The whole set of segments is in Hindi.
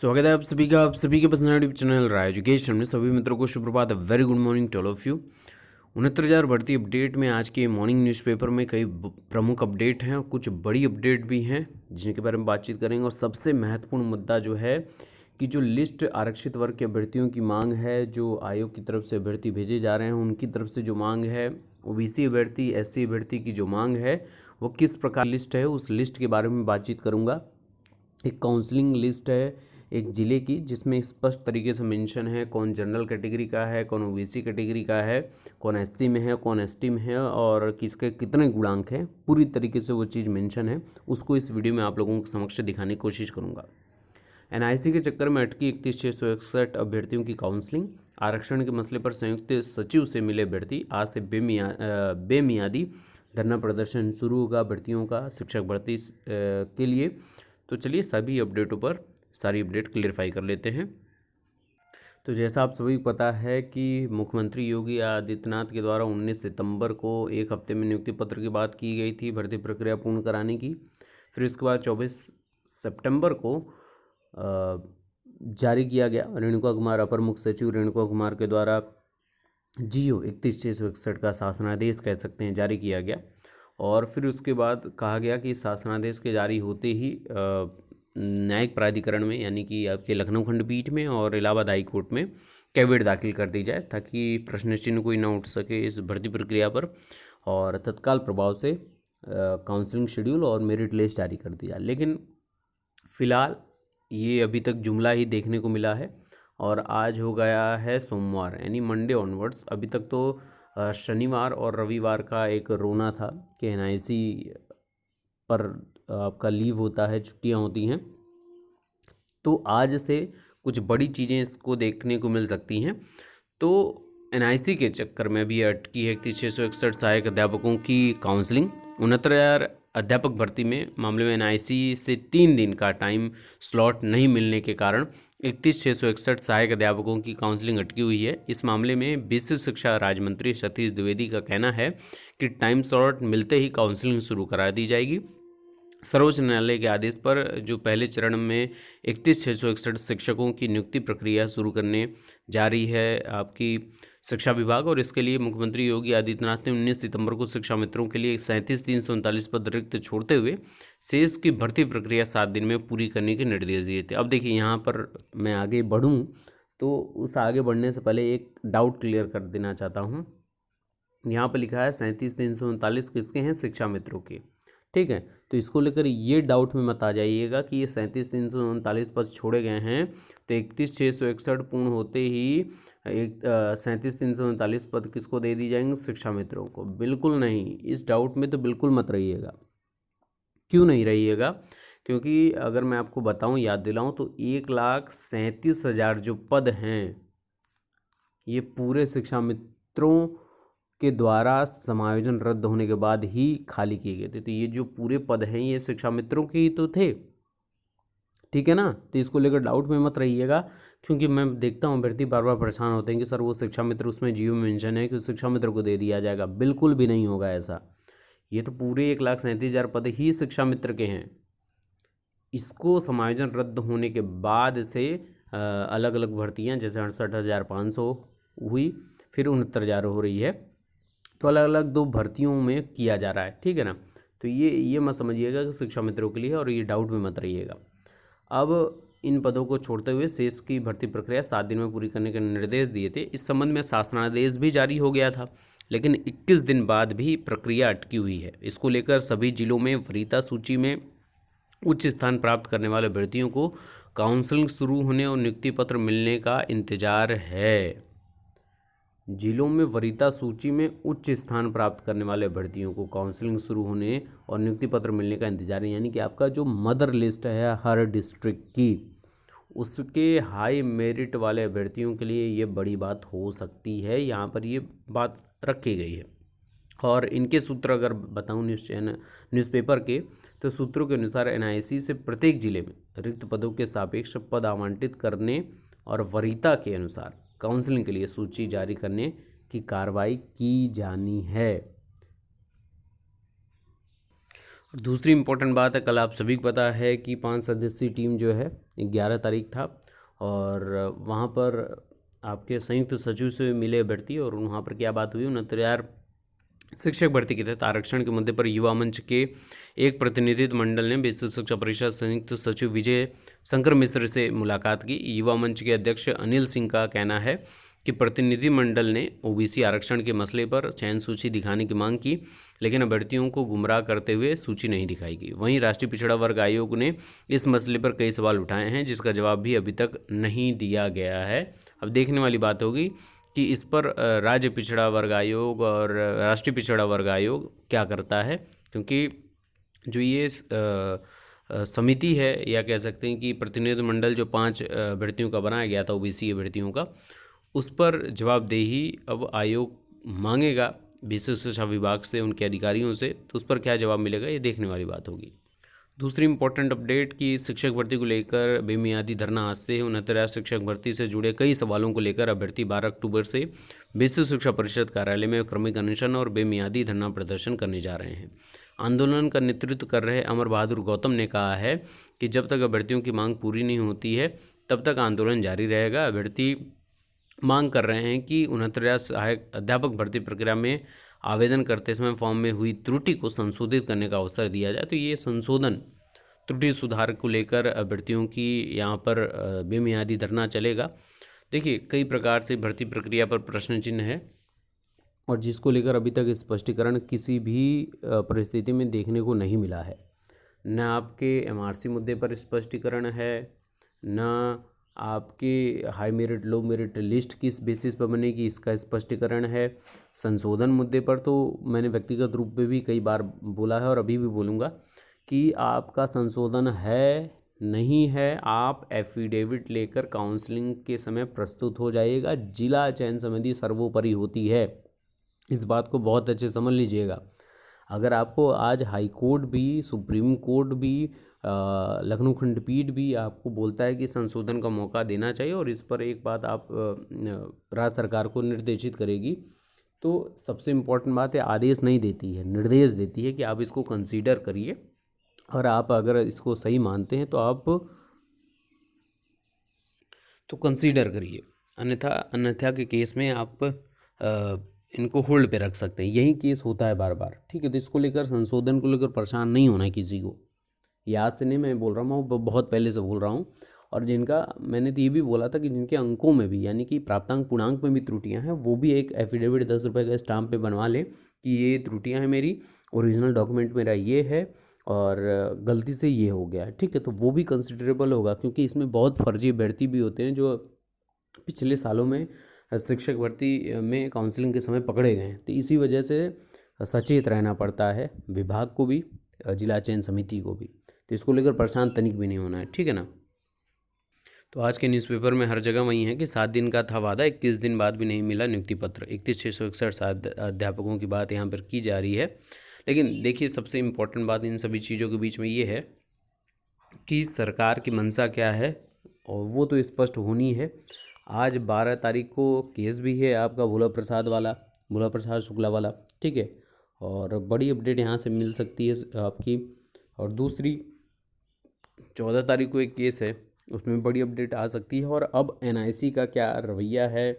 स्वागत है आप सभी के पसंदीदा यूट्यूब चैनल राय एजुकेशन में। सभी मित्रों को शुभ प्रभात, very good morning to all of you. 69,000 भर्ती अपडेट में आज के मॉर्निंग न्यूज़पेपर में कई प्रमुख अपडेट हैं और कुछ बड़ी अपडेट भी हैं जिनके बारे में बातचीत करेंगे। और सबसे महत्वपूर्ण मुद्दा जो है कि जो लिस्ट आरक्षित वर्ग के अभ्यर्थियों की मांग है, जो आयोग की तरफ से अभ्यर्थी भेजे जा रहे हैं उनकी तरफ से जो मांग है, ओबीसी अभ्यर्थी, एससी अभ्यर्थी की जो मांग है वो किस प्रकार लिस्ट है, उस लिस्ट के बारे में बातचीत करूँगा। एक काउंसलिंग लिस्ट है एक ज़िले की, जिसमें स्पष्ट तरीके से मेंशन है कौन जनरल कैटेगरी का है, कौन ओबीसी कैटेगरी का है, कौन एससी में है, कौन एसटी में है और किसके कितने गुणांक हैं। पूरी तरीके से वो चीज़ मेंशन है, उसको इस वीडियो में आप लोगों के समक्ष दिखाने की कोशिश करूँगा। एनआईसी के चक्कर में अटकी 31,661 अभ्यर्थियों की काउंसलिंग। आरक्षण के मसले पर संयुक्त सचिव से मिले अभ्यर्थी। आज से बेमियादी धरना प्रदर्शन शुरू होगा भर्तियों का, शिक्षक भर्ती के लिए। तो चलिए सभी अपडेटों पर सारी अपडेट क्लियरफाई कर लेते हैं। तो जैसा आप सभी को पता है कि मुख्यमंत्री योगी आदित्यनाथ के द्वारा 19 सितंबर को एक हफ्ते में नियुक्ति पत्र की बात की गई थी भर्ती प्रक्रिया पूर्ण कराने की। फिर इसके बाद 24 सितंबर को जारी किया गया। रेणुका कुमार, अपर मुख्य सचिव रेणुका कुमार के द्वारा GO 31/661 का शासनादेश कह सकते हैं जारी किया गया। और फिर उसके बाद कहा गया कि शासनादेश के जारी होते ही न्यायिक प्राधिकरण में, यानी कि आपके लखनऊ खंडपीठ में और इलाहाबाद हाई कोर्ट में कैविएट दाखिल कर दी जाए, ताकि प्रश्न चिन्ह कोई ना उठ सके इस भर्ती प्रक्रिया पर और तत्काल प्रभाव से काउंसलिंग शेड्यूल और मेरिट लिस्ट जारी कर दी जाए। लेकिन फ़िलहाल ये अभी तक जुमला ही देखने को मिला है और आज हो गया है सोमवार, यानी मंडे ऑनवर्ड्स। अभी तक तो शनिवार और रविवार का एक रोना था कि एनआईसी पर आपका लीव होता है, छुट्टियां होती हैं। तो आज से कुछ बड़ी चीज़ें इसको देखने को मिल सकती हैं। तो एनआईसी के चक्कर में भी अटकी है 31,661 सहायक अध्यापकों की काउंसलिंग। 69,000 अध्यापक भर्ती में मामले में एनआईसी से 3 दिन का टाइम स्लॉट नहीं मिलने के कारण 31,661 सहायक अध्यापकों की काउंसलिंग अटकी हुई है। इस मामले में विशेष शिक्षा राज्य मंत्री सतीश द्विवेदी का कहना है कि टाइम स्लॉट मिलते ही काउंसलिंग शुरू करा दी जाएगी। सर्वोच्च न्यायालय के आदेश पर जो पहले चरण में 31,661 शिक्षकों की नियुक्ति प्रक्रिया शुरू करने जा रही है आपकी शिक्षा विभाग, और इसके लिए मुख्यमंत्री योगी आदित्यनाथ ने 19 सितंबर को शिक्षा मित्रों के लिए 37,339 पद रिक्त छोड़ते हुए शेष की भर्ती प्रक्रिया 7 दिन में पूरी करने के निर्देश दिए थे। अब देखिए, यहाँ पर मैं आगे बढ़ूँ तो उस आगे बढ़ने से पहले एक डाउट क्लियर कर देना चाहता हूँ। यहाँ पर लिखा है 37,339 किसके हैं? शिक्षा मित्रों के। ठीक है, तो इसको लेकर ये डाउट में मत आ जाइएगा कि ये 37,339 पद छोड़े गए हैं तो 31,661 पूर्ण होते ही 37,339 पद किसको दे दी जाएंगे? शिक्षा मित्रों को। बिल्कुल नहीं, इस डाउट में तो बिल्कुल मत रहिएगा। क्यों नहीं रहिएगा? क्योंकि अगर मैं आपको बताऊं, याद दिलाऊं, तो 1,37,000 जो पद हैं ये पूरे शिक्षा मित्रों के द्वारा समायोजन रद्द होने के बाद ही खाली किए गए थे। तो ये जो पूरे पद हैं ये शिक्षा मित्रों के ही तो थे, ठीक है ना। तो इसको लेकर डाउट में मत रहिएगा, क्योंकि मैं देखता हूँ अभ्यर्थी बार बार परेशान होते हैं कि सर वो शिक्षा मित्र उसमें GO में मेंशन है कि उस शिक्षा मित्र को दे दिया जाएगा। बिल्कुल भी नहीं होगा ऐसा। ये तो पूरे 1,37,000 पद ही शिक्षा मित्र के हैं। इसको समायोजन रद्द होने के बाद से अलग अलग भर्तियाँ, जैसे 68,500 हुई, फिर 69,000 हो रही है, तो अलग अलग 2 भर्तियों में किया जा रहा है, ठीक है ना। तो ये मत समझिएगा कि शिक्षा मित्रों के लिए, और ये डाउट में मत रहिएगा। अब इन पदों को छोड़ते हुए शेष की भर्ती प्रक्रिया 7 दिन में पूरी करने के निर्देश दिए थे। इस संबंध में शासनादेश भी जारी हो गया था, लेकिन 21 दिन बाद भी प्रक्रिया अटकी हुई है। इसको लेकर सभी जिलों में वरीयता सूची में उच्च स्थान प्राप्त करने वाले अभ्यर्थियों को काउंसलिंग शुरू होने और नियुक्ति पत्र मिलने का इंतजार है। जिलों में वरीयता सूची में उच्च स्थान प्राप्त करने वाले अभ्यर्थियों को काउंसलिंग शुरू होने और नियुक्ति पत्र मिलने का इंतजार है। यानी कि आपका जो मदर लिस्ट है हर डिस्ट्रिक्ट की, उसके हाई मेरिट वाले अभ्यर्थियों के लिए ये बड़ी बात हो सकती है। यहाँ पर ये बात रखी गई है। और इनके सूत्र अगर बताऊँ न्यूज़पेपर के, तो सूत्रों के अनुसार एनआईसी से प्रत्येक जिले में रिक्त पदों के सापेक्ष पद आवंटित करने और वरीयता के अनुसार काउंसलिंग के लिए सूची जारी करने की कार्रवाई की जानी है। और दूसरी इम्पोर्टेंट बात है, कल आप सभी को पता है कि 5 सदस्यीय टीम जो है 11 तारीख था, और वहाँ पर आपके संयुक्त सचिव से मिले अभ्यर्थी, और वहाँ पर क्या बात हुई, 69,000 शिक्षक भर्ती के तहत आरक्षण के मुद्दे पर युवा मंच के एक प्रतिनिधित्व मंडल ने विश्व शिक्षा परिषद संयुक्त सचिव विजय शंकर मिश्र से मुलाकात की। युवा मंच के अध्यक्ष अनिल सिंह का कहना है कि प्रतिनिधि मंडल ने ओबीसी आरक्षण के मसले पर चयन सूची दिखाने की मांग की, लेकिन अभ्यर्थियों को गुमराह करते हुए सूची नहीं दिखाई गई। वहीं राष्ट्रीय पिछड़ा वर्ग आयोग ने इस मसले पर कई सवाल उठाए हैं, जिसका जवाब भी अभी तक नहीं दिया गया है। अब देखने वाली बात होगी कि इस पर राज्य पिछड़ा वर्ग आयोग और राष्ट्रीय पिछड़ा वर्ग आयोग क्या करता है, क्योंकि जो ये समिति है, या कह सकते हैं कि प्रतिनिधि मंडल जो 5 अभ्यर्थियों का बनाया गया था, ओबीसी अभ्यर्थियों का, उस पर जवाबदेही अब आयोग मांगेगा विशेष शिक्षा विभाग से, उनके अधिकारियों से। तो उस पर क्या जवाब मिलेगा, ये देखने वाली बात होगी। दूसरी इंपॉर्टेंट अपडेट कि शिक्षक भर्ती को लेकर बेमियादी धरना आज से 69,000 शिक्षक भर्ती से जुड़े कई सवालों को लेकर अभ्यर्थी 12 अक्टूबर से विश्व शिक्षा परिषद कार्यालय में क्रमिक अनशन और बेमियादी धरना प्रदर्शन करने जा रहे हैं। आंदोलन का नेतृत्व कर रहे अमर बहादुर गौतम ने कहा है कि जब तक अभ्यर्थियों की मांग पूरी नहीं होती है तब तक आंदोलन जारी रहेगा। अभ्यर्थी मांग कर रहे हैं कि 69,000 सहायक अध्यापक भर्ती प्रक्रिया में आवेदन करते समय फॉर्म में हुई त्रुटि को संशोधित करने का अवसर दिया जाए। तो ये संशोधन त्रुटि सुधार को लेकर अभ्यर्थियों की यहाँ पर बेमियादी धरना चलेगा। देखिए, कई प्रकार से भर्ती प्रक्रिया पर प्रश्न चिन्ह है, और जिसको लेकर अभी तक स्पष्टीकरण किसी भी परिस्थिति में देखने को नहीं मिला है। न आपके एमआरसी मुद्दे पर स्पष्टीकरण है, न आपके हाई मेरिट लो मेरिट लिस्ट किस बेसिस पर बनेगी इसका स्पष्टीकरण है। संशोधन मुद्दे पर तो मैंने व्यक्तिगत रूप में भी कई बार बोला है और अभी भी बोलूँगा कि आपका संशोधन है नहीं है, आप एफिडेविट लेकर काउंसलिंग के समय प्रस्तुत हो जाइएगा। जिला चयन समिति सर्वोपरि होती है, इस बात को बहुत अच्छे समझ लीजिएगा। अगर आपको आज हाई कोर्ट भी, सुप्रीम कोर्ट भी, लखनऊ खंडपीठ भी आपको बोलता है कि संशोधन का मौका देना चाहिए, और इस पर एक बात आप राज्य सरकार को निर्देशित करेगी, तो सबसे इम्पोर्टेंट बात है आदेश नहीं देती है, निर्देश देती है कि आप इसको कंसीडर करिए, और आप अगर इसको सही मानते हैं तो आप तो कंसीडर करिए, अन्यथा के केस में आप इनको होल्ड पे रख सकते हैं। यही केस होता है बार बार, ठीक है। तो इसको लेकर, संशोधन को लेकर परेशान नहीं होना है किसी को। याद से नहीं मैं बोल रहा हूँ, बहुत पहले से बोल रहा हूँ। और जिनका मैंने तो ये भी बोला था कि जिनके अंकों में भी, यानी कि प्राप्तांक पूर्णांक में भी त्रुटियाँ हैं, वो भी एक एफिडेविट 10 रुपये का स्टाम्प पे बनवा लें कि ये त्रुटियाँ हैं, मेरी ओरिजिनल डॉक्यूमेंट मेरा ये है और गलती से ये हो गया है, ठीक है। तो वो भी कंसिडरेबल होगा, क्योंकि इसमें बहुत फर्जी अभ्यर्थी भी होते हैं जो पिछले सालों में शिक्षक भर्ती में काउंसलिंग के समय पकड़े गए हैं। तो इसी वजह से सचेत रहना पड़ता है विभाग को भी, जिला चयन समिति को भी। तो इसको लेकर परेशान तनिक भी नहीं होना है, ठीक है ना। तो आज के न्यूज़पेपर में हर जगह वही है कि 7 दिन का था वादा, 21 दिन बाद भी नहीं मिला नियुक्ति पत्र। 31,661 अध्यापकों की बात यहाँ पर की जा रही है। लेकिन देखिए, सबसे इम्पोर्टेंट बात इन सभी चीज़ों के बीच में ये है कि सरकार की मंशा क्या है, और वो तो स्पष्ट होनी है। आज 12 तारीख को केस भी है आपका भोला प्रसाद शुक्ला वाला, ठीक है। और बड़ी अपडेट यहाँ से मिल सकती है आपकी। और दूसरी 14 तारीख को एक केस है, उसमें बड़ी अपडेट आ सकती है। और अब एनआईसी का क्या रवैया है,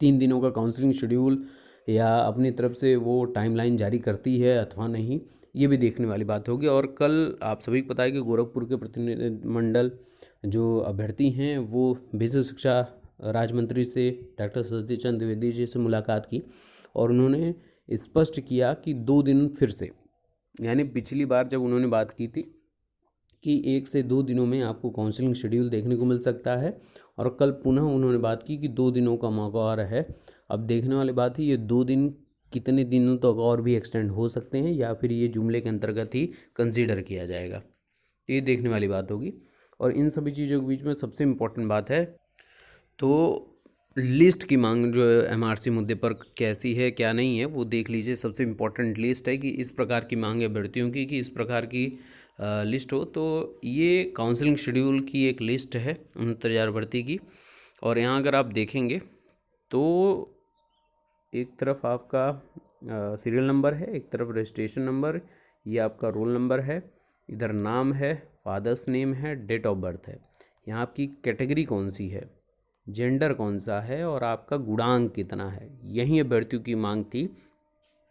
3 दिनों का काउंसलिंग शेड्यूल या अपनी तरफ से वो टाइमलाइन जारी करती है अथवा नहीं, ये भी देखने वाली बात होगी। और कल आप सभी को पता है कि गोरखपुर के प्रतिनिधिमंडल जो अभ्यर्थी हैं वो विशेष शिक्षा राज्य मंत्री से, डॉक्टर सतीश चंद्र द्विवेदी जी से मुलाकात की, और उन्होंने स्पष्ट किया कि 2 दिन फिर से, यानी पिछली बार जब उन्होंने बात की थी कि 1 से 2 दिनों में आपको काउंसलिंग शेड्यूल देखने को मिल सकता है, और कल पुनः उन्होंने बात की कि 2 दिनों का मौका और है। अब देखने वाली बात है ये 2 दिन कितने दिनों तक और भी एक्सटेंड हो सकते हैं, या फिर ये जुमले के अंतर्गत ही कंसीडर किया जाएगा, ये देखने वाली बात होगी। और इन सभी चीज़ों के बीच में सबसे इम्पोर्टेंट बात है तो लिस्ट की मांग जो एमआरसी मुद्दे पर कैसी है क्या नहीं है वो देख लीजिए। सबसे इम्पोर्टेंट लिस्ट है कि इस प्रकार की मांग है अभ्यर्थियों की, कि इस प्रकार की लिस्ट हो। तो ये काउंसलिंग शेड्यूल की एक लिस्ट है 69,000 भर्ती की। और यहाँ अगर आप देखेंगे तो एक तरफ आपका सीरियल नंबर है, एक तरफ रजिस्ट्रेशन नंबर, ये आपका रोल नंबर है, इधर नाम है, फादर्स नेम है, डेट ऑफ बर्थ है, यहाँ आपकी कैटेगरी कौन सी है, जेंडर कौन सा है और आपका गुणांक कितना है। यही अभ्यर्थियों की मांग थी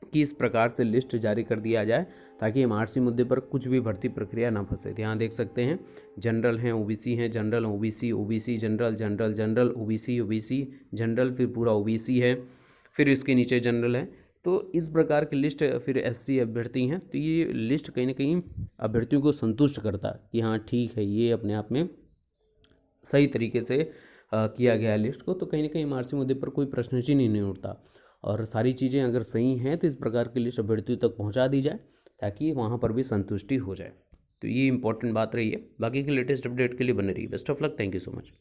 कि इस प्रकार से लिस्ट जारी कर दिया जाए ताकि एमआरसी मुद्दे पर कुछ भी भर्ती प्रक्रिया ना फंसे। यहाँ देख सकते हैं जनरल हैं, ओबीसी हैं, general OBC, OBC general, general general, OBC OBC general, फिर पूरा ओबीसी है, फिर इसके नीचे जनरल है। तो इस प्रकार की लिस्ट, फिर एससी अभ्यर्थी हैं। तो ये लिस्ट कहीं ना कहीं अभ्यर्थियों को संतुष्ट करता है कि हाँ ठीक है, ये अपने आप में सही तरीके से किया गया है लिस्ट को। तो कहीं ना कहीं एमआरसी मुद्दे पर कोई प्रश्न ही नहीं उठता और सारी चीज़ें अगर सही हैं तो इस प्रकार की लिस्ट अभ्यर्थियों तक पहुंचा दी जाए ताकि वहां पर भी संतुष्टि हो जाए। तो ये इंपॉर्टेंट बात रही है। बाकी की लेटेस्ट अपडेट के लिए बने रहिए। Best of luck. Thank you so much.